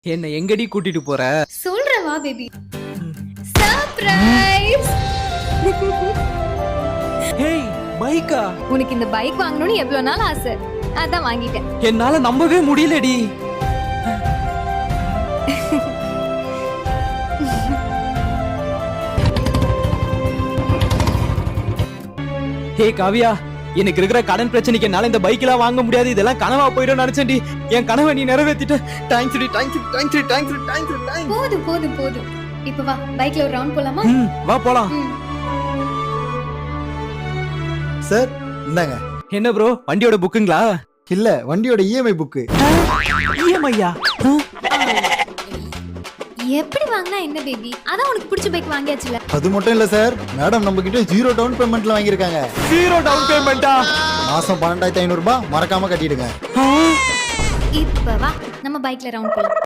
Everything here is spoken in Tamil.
என்ன எங்கடி கூட்டிட்டு போற? சொல்றேன் வா பேபி. சர்ப்ரைஸ். ஹேய், பைக்கா? உனக்கு இந்த பைக் வாங்கணும்னு எவ்வளவு நாள் ஆசை, அதான் வாங்கிட்டேன். என்னால நம்பவே முடியலடி. ஹே காவியா, எனக்கு இருக்கிற கடன் பிரச்சனைக்கு என்னால இந்த பைக் எல்லாம் வாங்க முடியாது. இதெல்லாம் கனவா போயிடும் நினைச்சேன்டி. என் கனவை நீ நிறைவேத்திட்ட. தேங்க்ஸ் டி, தேங்க்ஸ் டி, தேங்க்ஸ் டி, தேங்க்ஸ் டி, தேங்க்ஸ் டி, தேங்க்ஸ். போதும் போதும் போதும். இப்ப வா, பைக்ல ஒரு ரவுண்ட் போலாமா? வா போலாம். சார் இந்தாங்க. என்ன ப்ரோ, வண்டியோட புக்குங்களா? இல்ல, வண்டியோட இஎம்ஐ புக்கு. இஎம்ஐயா? எப்படி வாங்கினா என்ன பேபி, அதான் உனக்கு பிடிச்ச பைக் வாங்கியாச்சுல. அது மட்டும் இல்ல சார், மேடம் நம்ம கிட்ட 0 டவுன் பேமெண்ட்ல வாங்கியிருக்காங்க. 0 டவுன் பேமெண்டா? மாசம் 12,500 ரூபாய் மறக்காம கட்டிடுங்க. இப்ப வா, நம்ம பைக்ல ரவுண்ட் போலாம்.